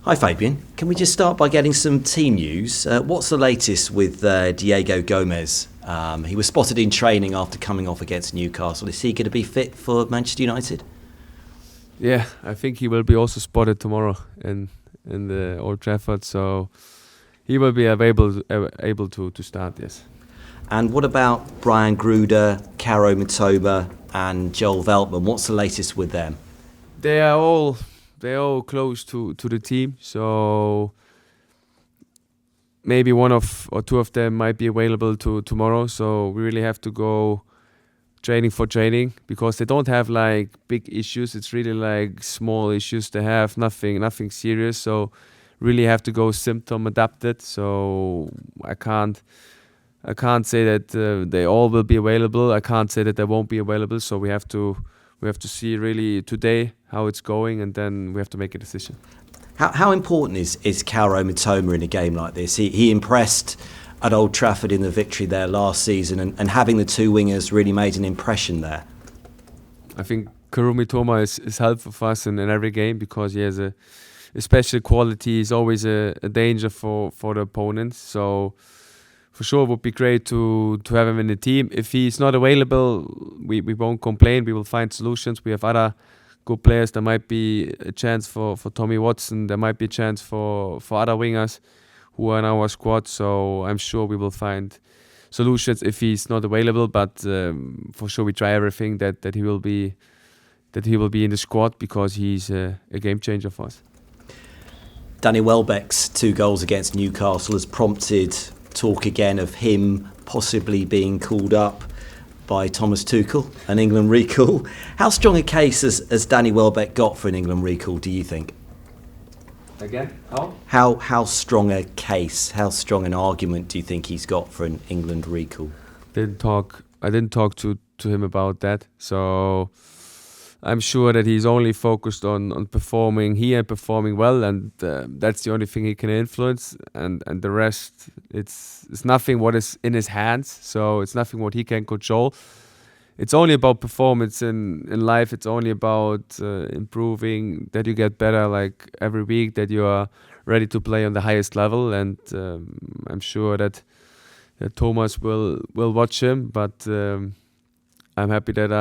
Hi Fabian, can we just start by getting some team news? What's the latest with Diego Gomez? He was spotted in training after coming off against Newcastle. Is he going to be fit for Manchester United? Yeah, I think he will be also spotted tomorrow in the Old Trafford, so he will be able to start, yes. And what about Brian Gruda, Caro Mitoma and Joel Veltman? What's the latest with them? They're all close to the team, so maybe one or two of them might be available tomorrow. So we really have to go training for training because they don't have like big issues. It's really like small issues they have, nothing serious. So really have to go symptom adapted. So I can't say that they all will be available. I can't say that they won't be available. So we have to see really today how it's going, and then we have to make a decision. How important is Caro Mitoma in a game like this? He impressed at Old Trafford in the victory there last season, and having the two wingers really made an impression there. I think Caro Mitoma is helpful for us in every game because he has a special quality. He's always a danger for the opponents. So for sure it would be great to have him in the team. If he's not available, we won't complain. We will find solutions. We have other good players. There might be a chance for Tommy Watson. There might be a chance for other wingers who are in our squad. So I'm sure we will find solutions if he's not available. But for sure we try everything that he will be in the squad because he's a game changer for us. Danny Welbeck's 2 goals against Newcastle has prompted talk again of him possibly being called up by Thomas Tuchel, an England recall. How strong a case has Danny Welbeck got for an England recall, do you think? Again? How? How strong a case, how strong an argument do you think he's got for an England recall? I didn't talk to him about that. So I'm sure that he's only focused on performing here and performing well, and that's the only thing he can influence. And the rest, it's nothing what is in his hands. So it's nothing what he can control. It's only about performance in life. It's only about improving, that you get better like every week, that you are ready to play on the highest level. And I'm sure that Thomas will watch him. But I'm happy that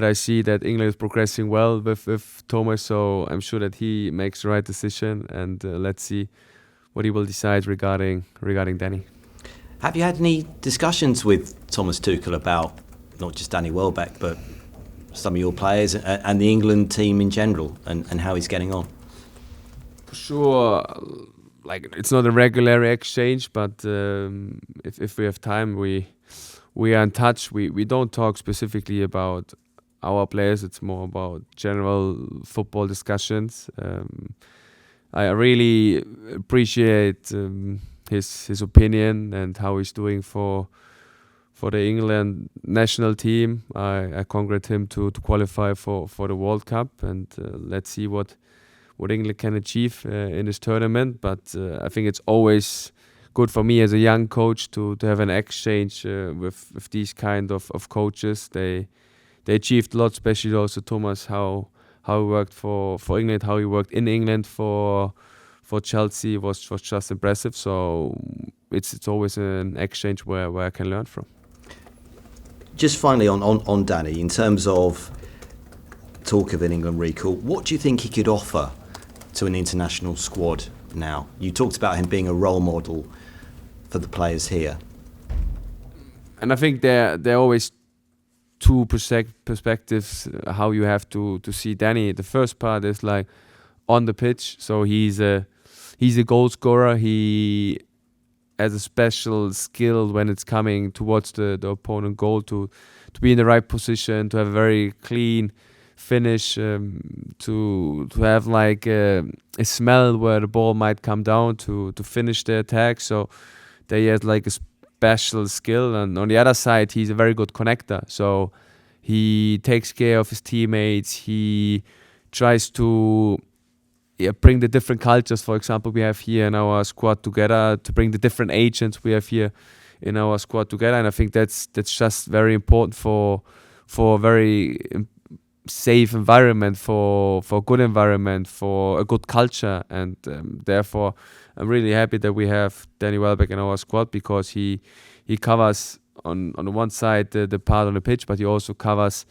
I see that England is progressing well with Thomas. So I'm sure that he makes the right decision. And let's see what he will decide regarding Danny. Have you had any discussions with Thomas Tuchel about not just Danny Welbeck, but some of your players and the England team in general, and how he's getting on? For sure, like it's not a regular exchange, but if we have time, we are in touch. We don't talk specifically about our players. It's more about general football discussions. I really appreciate his opinion and how he's doing for the England national team. I congratulate him to qualify for the World Cup, and let's see what England can achieve in this tournament. But I think it's always good for me as a young coach to have an exchange with these kind of coaches. They achieved a lot, especially also Thomas, how he worked for England, how he worked in England for Chelsea was just impressive. So it's always an exchange where I can learn from. Just finally on Danny, in terms of talk of an England recall, what do you think he could offer to an international squad now? You talked about him being a role model for the players here. And I think there are always two perspectives how you have to see Danny. The first part is like on the pitch, so he's a goal scorer. He has a special skill when it's coming towards the opponent goal to be in the right position, to have a very clean finish, to have like a smell where the ball might come down to finish the attack. So they has like a special skill, and on the other side he's a very good connector. So he takes care of his teammates. He tries to bring the different cultures, for example, we have here in our squad together, to bring the different agents we have here in our squad together. And I think that's just very important for a very safe environment, for a good environment, for a good culture, and therefore I'm really happy that we have Danny Welbeck in our squad, because he covers on the one side the part on the pitch, but he also covers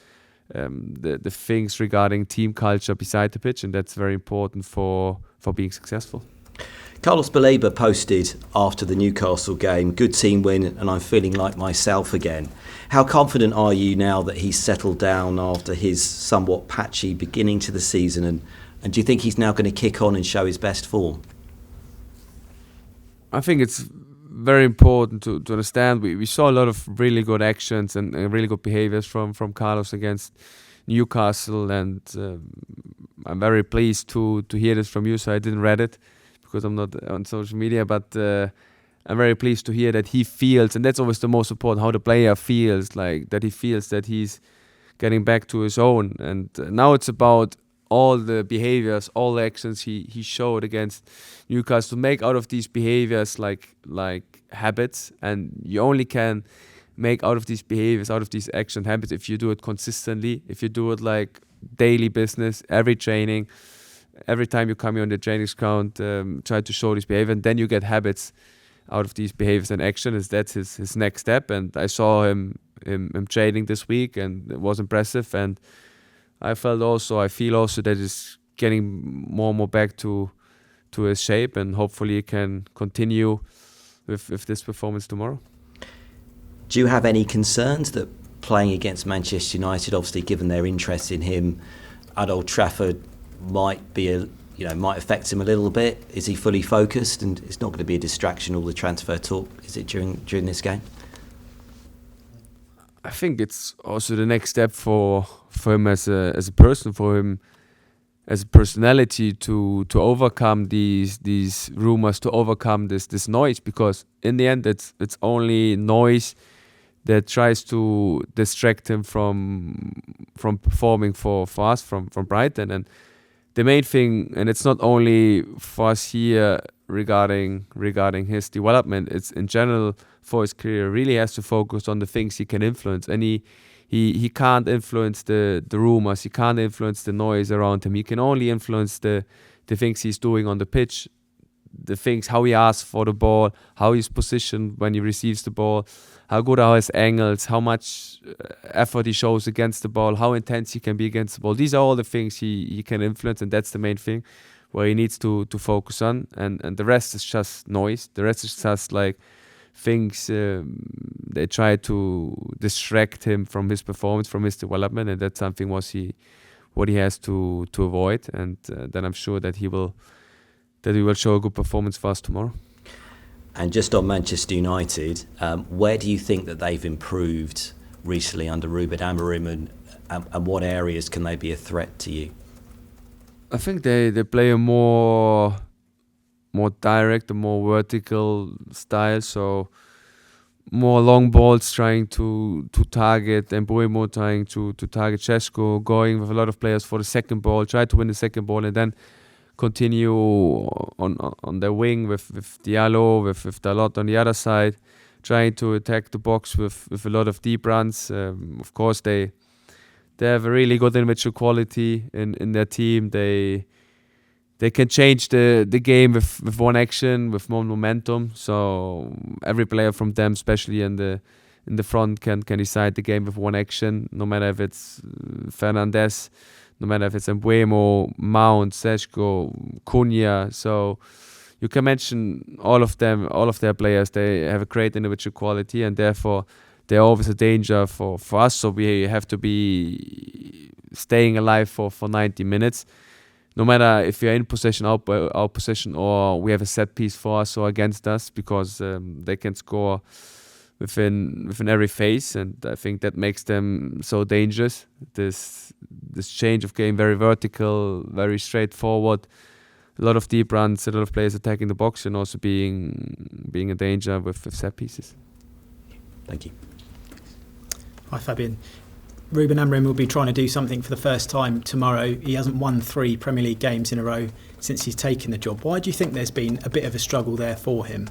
the things regarding team culture beside the pitch, and that's very important for being successful. Carlos Baleba posted after the Newcastle game, good team win and I'm feeling like myself again. How confident are you now that he's settled down after his somewhat patchy beginning to the season, and do you think he's now going to kick on and show his best form? I think it's very important to understand we saw a lot of really good actions and really good behaviors from Carlos against Newcastle, and I'm very pleased to hear this from you. So I didn't read it because I'm not on social media, but I'm very pleased to hear that he feels, and that's always the most important, how the player feels, like that he feels that he's getting back to his own. And now it's about all the behaviors, all the actions he showed against Newcastle, to make out of these behaviors like habits. And you only can make out of these behaviors, out of these action habits, if you do it consistently, if you do it like daily business, every training, every time you come here on the training ground, try to show this behavior, and then you get habits out of these behaviors and actions. That's his next step. And I saw him training this week, and it was impressive. And I feel also that he's getting more and more back to his shape, and hopefully he can continue with this performance tomorrow. Do you have any concerns that playing against Manchester United, obviously given their interest in him at Old Trafford, might affect him a little bit? Is he fully focused, and it's not going to be a distraction, all the transfer talk, is it, during this game? I think it's also the next step for him as a person, for him as a personality, to overcome these rumors, to overcome this noise, because in the end it's only noise that tries to distract him from performing for us, from Brighton. And the main thing, and it's not only for us here regarding his development, it's in general for his career, really has to focus on the things he can influence. And he can't influence the rumors, he can't influence the noise around him. He can only influence the things he's doing on the pitch, the things, how he asks for the ball, how he's positioned when he receives the ball, how good are his angles, how much effort he shows against the ball, how intense he can be against the ball. These are all the things he can influence, and that's the main thing where he needs to focus on. And the rest is just noise. The rest is just like things they try to distract him from his performance, from his development, and that's something what he has to avoid. And then I'm sure that he will show a good performance for us tomorrow. And just on Manchester United, where do you think that they've improved recently under Ruben Amorim, and what areas can they be a threat to you? I think they play a more direct, a more vertical style, so more long balls trying to target, and Mbeumo trying to target Šeško, going with a lot of players for the second ball, try to win the second ball, and then continue on their wing with Diallo, with Dalot on the other side, trying to attack the box with a lot of deep runs. Of course, they have a really good individual quality in their team. They can change the game with one action, with more momentum. So every player from them, especially in the front, can decide the game with one action. No matter if it's Fernandes, no matter if it's Mbeumo, Mount, Šeško, Cunha. So you can mention all of them, all of their players. They have a great individual quality, and therefore they're always a danger for us. So we have to be staying alive for 90 minutes. No matter if we are in possession, out possession, or we have a set piece for us or against us, because they can score within every phase, and I think that makes them so dangerous. This change of game, very vertical, very straightforward, a lot of deep runs, a lot of players attacking the box, and also being a danger with set pieces. Thank you. Hi Fabian. Ruben Amorim will be trying to do something for the first time tomorrow. He hasn't won 3 Premier League games in a row since he's taken the job. Why do you think there's been a bit of a struggle there for him?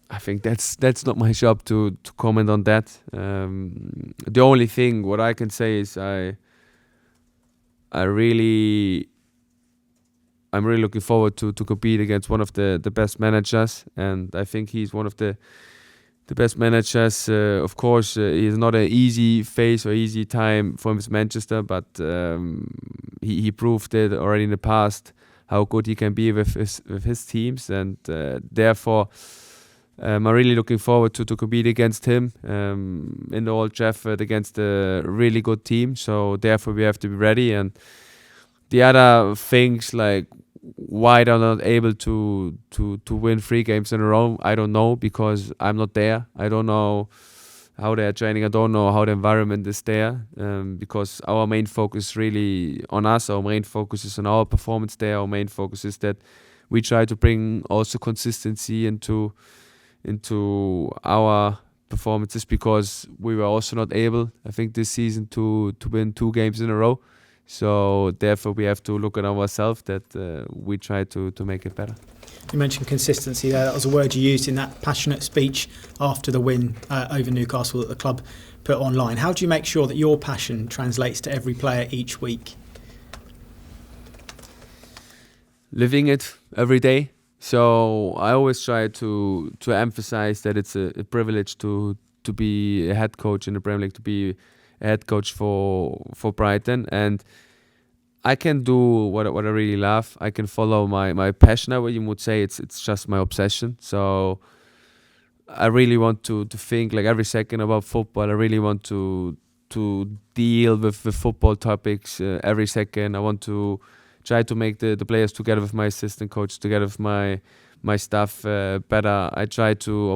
I think that's not my job to comment on that. The only thing what I can say is I'm really looking forward to compete against one of the best managers, and I think he's one of the best managers. Of course, he's not an easy phase or easy time for him as Manchester, but he proved it already in the past how good he can be with his teams, and therefore I'm really looking forward to compete against him in the Old Trafford against a really good team. So therefore we have to be ready. And the other things, like why they're not able to win 3 games in a row, I don't know, because I'm not there. I don't know how they're training. I don't know how the environment is there, because our main focus is really on us. Our main focus is on our performance there. Our main focus is that we try to bring also consistency into our performances, because we were also not able, I think, this season to win 2 games in a row. So therefore we have to look at ourselves that we try to make it better. You mentioned consistency there. That was a word you used in that passionate speech after the win over Newcastle that the club put online. How do you make sure that your passion translates to every player each week? Living it every day. So I always try to emphasize that it's a privilege to be a head coach in the Premier League, to be a head coach for Brighton, and I can do what I really love. I can follow my passion. You would say it's just my obsession. So I really want to think like every second about football. I really want to deal with the football topics every second. I want to try to make the players, together with my assistant coach, together with my staff, better.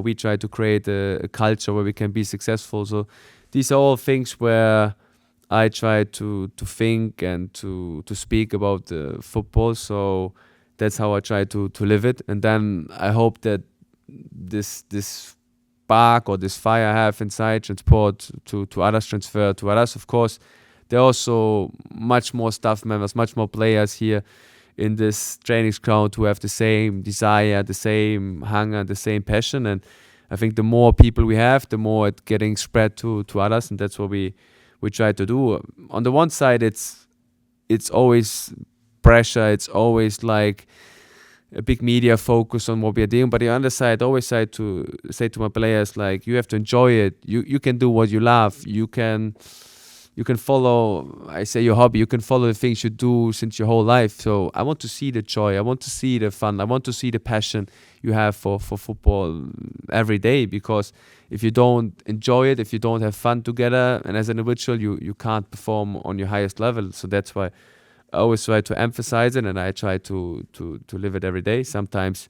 We try to create a culture where we can be successful. So these are all things where I try to think and to speak about football. So that's how I try to live it. And then I hope that this spark or this fire I have inside transport to others, transfer to others. Of course, there are also much more staff members, much more players here in this training ground who have the same desire, the same hunger, the same passion. And I think the more people we have, the more it's getting spread to others, and that's what we try to do. On the one side, it's always pressure, it's always like a big media focus on what we are doing. But the other side, I always try to say to my players, like, you have to enjoy it. You can do what you love. You can follow, I say, your hobby. You can follow the things you do since your whole life. So I want to see the joy. I want to see the fun. I want to see the passion you have for football every day. Because if you don't enjoy it, if you don't have fun together, and as an individual, you can't perform on your highest level. So that's why I always try to emphasize it, and I try to live it every day. Sometimes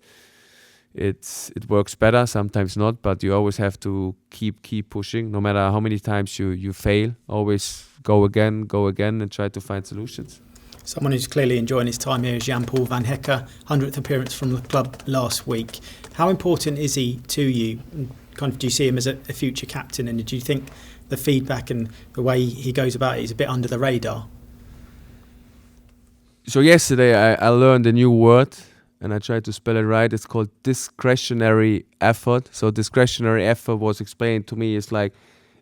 it works better, sometimes not, but you always have to keep pushing. No matter how many times you fail, always go again, and try to find solutions. Someone who's clearly enjoying his time here is Jan-Paul van Hecke, 100th appearance from the club last week. How important is he to you? Kind of, do you see him as a future captain, and do you think the feedback and the way he goes about it is a bit under the radar? So yesterday I learned a new word, and I tried to spell it right. It's called discretionary effort. So discretionary effort was explained to me is like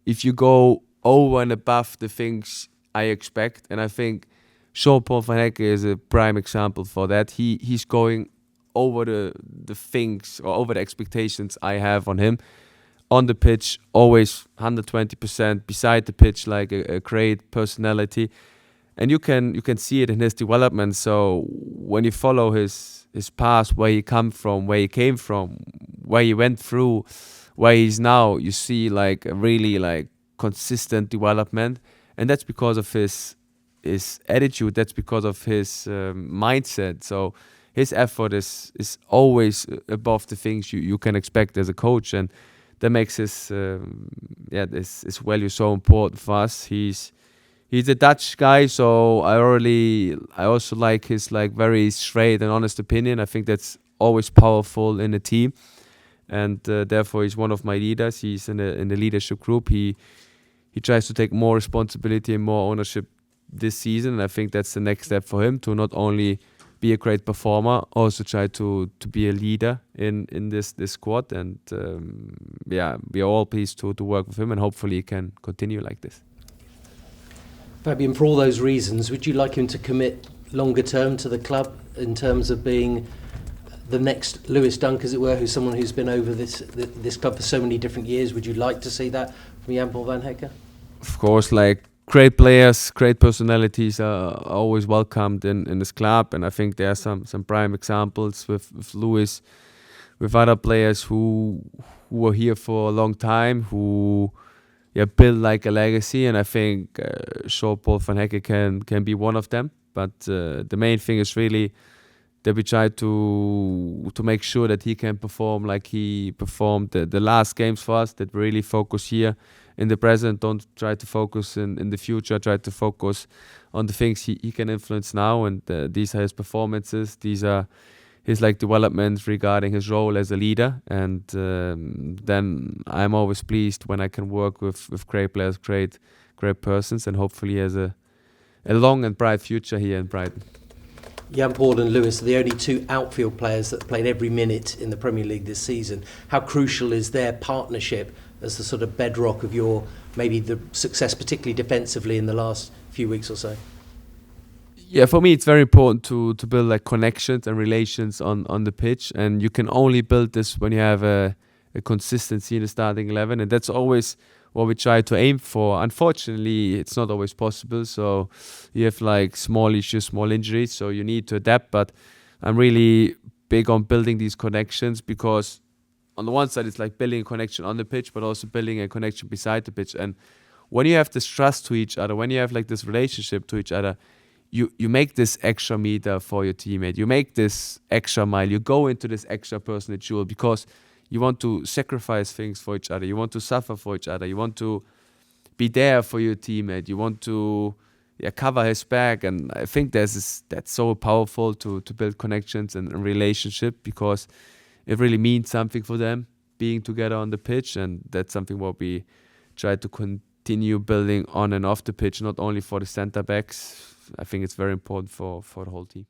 if you go over and above the things I expect. And I think Jan-Paul van Hecke is a prime example for that. He's going over the things or over the expectations I have on him. On the pitch, always 120%. Beside the pitch, like a great personality. And you can see it in his development. So when you follow his past, where he came from, where he went through, where he's now, you see like a really like consistent development, and that's because of his attitude. That's because of his mindset. So his effort is always above the things you can expect as a coach, and that makes his value so important for us. He's a Dutch guy, so I also like his like very straight and honest opinion. I think that's always powerful in a team, and therefore he's one of my leaders. He's in the leadership group. He tries to take more responsibility and more ownership this season, and I think that's the next step for him to not only be a great performer, also try to be a leader in this squad. And we are all pleased to work with him, and hopefully he can continue like this. Fabian, for all those reasons, would you like him to commit longer term to the club in terms of being the next Lewis Dunk, as it were, who's someone who's been over this club for so many different years? Would you like to see that from Jan-Paul van Hecke? Of course, like, great players, great personalities are always welcomed in this club, and I think there are some prime examples with Lewis, with other players who were here for a long time, who build like a legacy, and I think Jean-Paul van Hecke can be one of them. But the main thing is really that we try to make sure that he can perform like he performed the last games for us, that we really focus here in the present, don't try to focus in the future, try to focus on the things he can influence now, and these are his performances, these are his like developments regarding his role as a leader, and then I'm always pleased when I can work with great players, great persons, and hopefully he has a long and bright future here in Brighton. Jan-Paul and Lewis are the only two outfield players that played every minute in the Premier League this season. How crucial is their partnership as the sort of bedrock of your, maybe the success, particularly defensively, in the last few weeks or so? Yeah, for me it's very important to build like connections and relations on the pitch, and you can only build this when you have a consistency in the starting 11, and that's always what we try to aim for. Unfortunately, it's not always possible, so you have like small issues, small injuries, so you need to adapt. But I'm really big on building these connections, because on the one side it's like building a connection on the pitch, but also building a connection beside the pitch. And when you have this trust to each other, when you have like this relationship to each other, you make this extra meter for your teammate, you make this extra mile, you go into this extra personal duel, because you want to sacrifice things for each other, you want to suffer for each other, you want to be there for your teammate, you want to cover his back. And I think that's so powerful to build connections and relationship, because it really means something for them being together on the pitch, and that's something what we try to continue building on and off the pitch, not only for the centre backs. I think it's very important for the whole team.